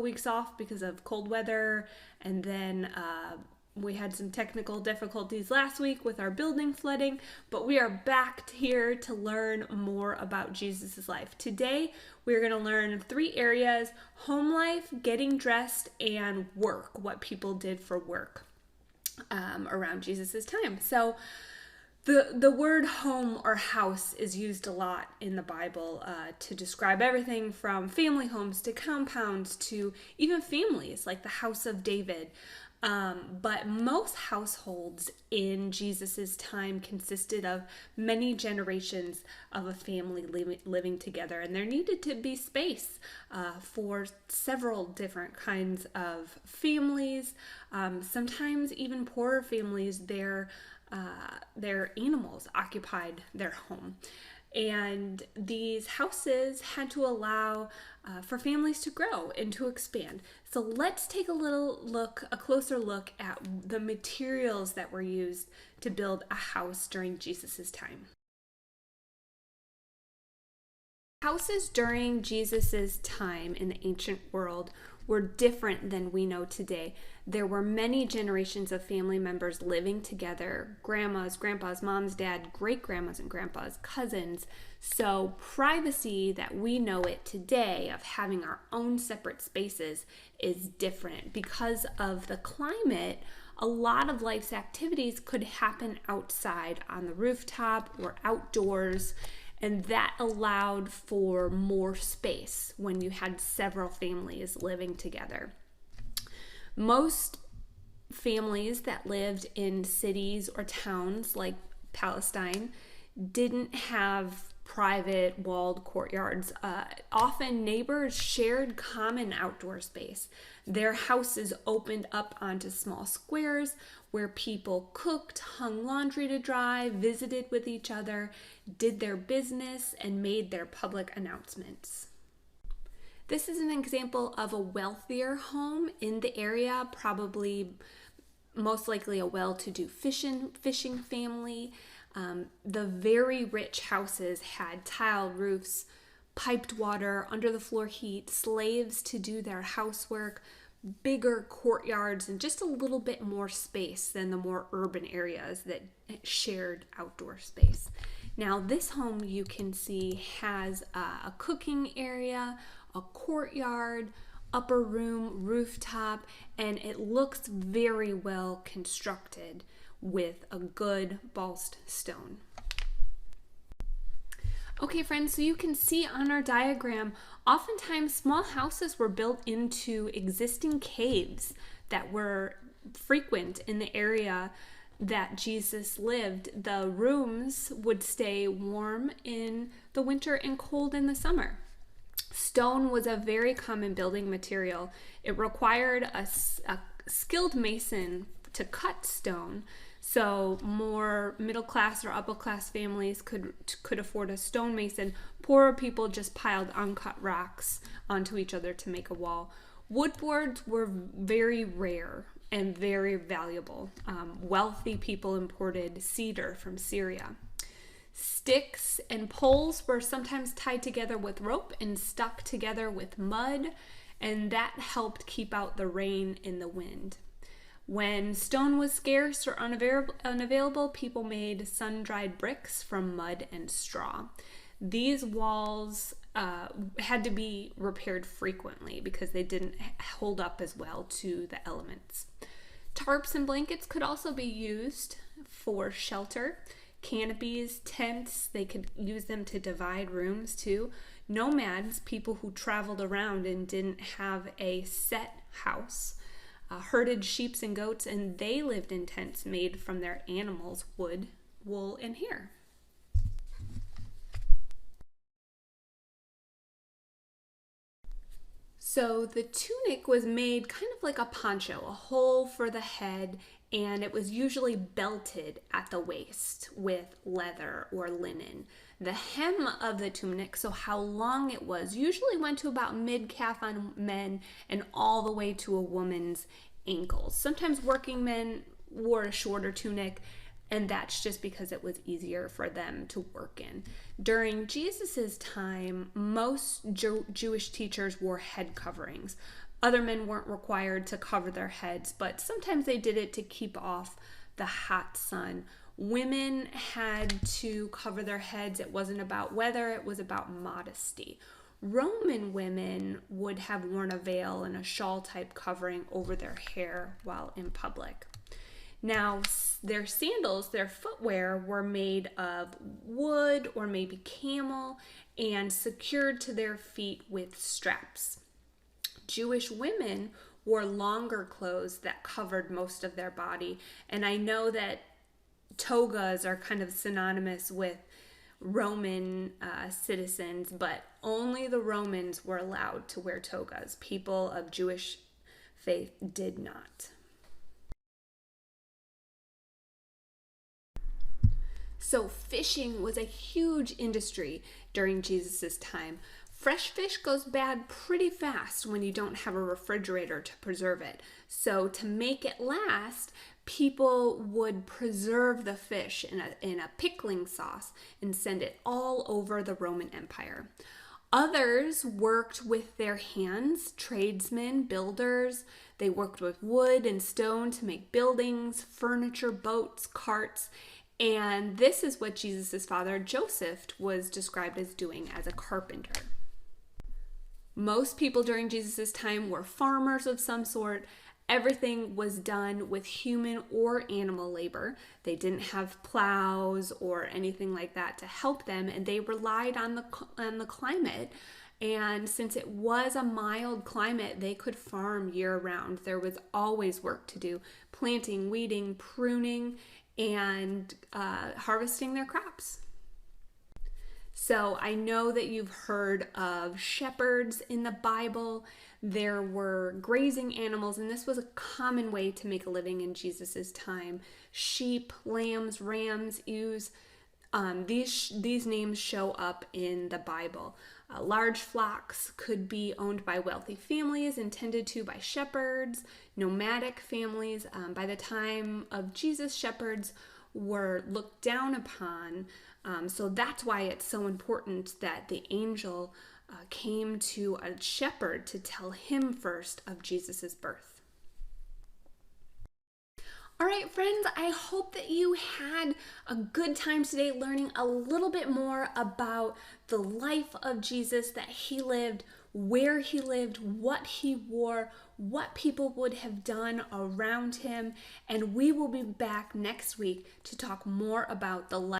weeks off because of cold weather, and then we had some technical difficulties last week with our building flooding, but we are back here to learn more about Jesus' life. Today, we're going to learn 3 areas: home life, getting dressed, and work, what people did for work around Jesus' time. So the word home or house is used a lot in the Bible to describe everything from family homes to compounds to even families like the house of David. But most households in Jesus's time consisted of many generations of a family living together, and there needed to be space for several different kinds of families. Sometimes even poorer families, their animals occupied their home. And these houses had to allow for families to grow and to expand. So let's take a closer look at the materials that were used to build a house during Jesus's time. Houses during Jesus's time in the ancient world were different than we know today. There were many generations of family members living together: grandmas, grandpas, moms, dad, great grandmas and grandpas, cousins. So privacy that we know it today of having our own separate spaces is different. Because of the climate, a lot of life's activities could happen outside on the rooftop or outdoors, and that allowed for more space when you had several families living together. Most families that lived in cities or towns like Palestine didn't have private walled courtyards. Often neighbors shared common outdoor space. Their houses opened up onto small squares where people cooked, hung laundry to dry, visited with each other, did their business, and made their public announcements. This is an example of a wealthier home in the area, probably most likely a well-to-do fishing family. The very rich houses had tiled roofs, piped water, under the floor heat, slaves to do their housework, bigger courtyards, and just a little bit more space than the more urban areas that shared outdoor space. Now, this home you can see has a cooking area, a courtyard, upper room, rooftop, and it looks very well constructed with a good balsed stone. Okay, friends, so you can see on our diagram, oftentimes small houses were built into existing caves that were frequent in the area that Jesus lived. The rooms would stay warm in the winter and cold in the summer. Stone was a very common building material. It required a skilled mason to cut stone, so more middle class or upper class families could afford a stonemason. Poorer people just piled uncut rocks onto each other to make a wall. Wood boards were very rare and very valuable. Wealthy people imported cedar from Syria. Sticks and poles were sometimes tied together with rope and stuck together with mud, and that helped keep out the rain and the wind. When stone was scarce or unavailable, people made sun-dried bricks from mud and straw. These walls had to be repaired frequently because they didn't hold up as well to the elements. Tarps and blankets could also be used for shelter. Canopies, tents, they could use them to divide rooms too. Nomads, people who traveled around and didn't have a set house, herded sheep and goats, and they lived in tents made from their animals' wood, wool, and hair. So the tunic was made kind of like a poncho, a hole for the head, and it was usually belted at the waist with leather or linen. The hem of the tunic, so how long it was, usually went to about mid-calf on men and all the way to a woman's ankles. Sometimes working men wore a shorter tunic, and that's just because it was easier for them to work in. During Jesus's time, most Jewish teachers wore head coverings, Other men weren't required to cover their heads, but sometimes they did it to keep off the hot sun. Women had to cover their heads. It wasn't about weather, it was about modesty. Roman women would have worn a veil and a shawl type covering over their hair while in public. Now, their sandals, their footwear, were made of wood or maybe camel and secured to their feet with straps. Jewish women wore longer clothes that covered most of their body, and I know that togas are kind of synonymous with Roman citizens, but only the Romans were allowed to wear togas. People of Jewish faith did not. So fishing was a huge industry during Jesus' time. Fresh fish goes bad pretty fast when you don't have a refrigerator to preserve it. So to make it last, people would preserve the fish in a pickling sauce and send it all over the Roman Empire. Others worked with their hands, tradesmen, builders. They worked with wood and stone to make buildings, furniture, boats, carts. And this is what Jesus' father, Joseph, was described as doing as a carpenter. Most people during Jesus' time were farmers of some sort. Everything was done with human or animal labor. They didn't have plows or anything like that to help them, and they relied on the climate. And since it was a mild climate, they could farm year-round. There was always work to do, planting, weeding, pruning, and harvesting their crops. So I know that you've heard of shepherds in the Bible. There were grazing animals, and this was a common way to make a living in Jesus' time. Sheep, lambs, rams, ewes, these names show up in the Bible. Large flocks could be owned by wealthy families and tended to by shepherds, nomadic families. By the time of Jesus, shepherds were looked down upon. So that's why it's so important that the angel came to a shepherd to tell him first of Jesus' birth. All right, friends, I hope that you had a good time today learning a little bit more about the life of Jesus, that he lived, where he lived, what he wore, what people would have done around him. And we will be back next week to talk more about the life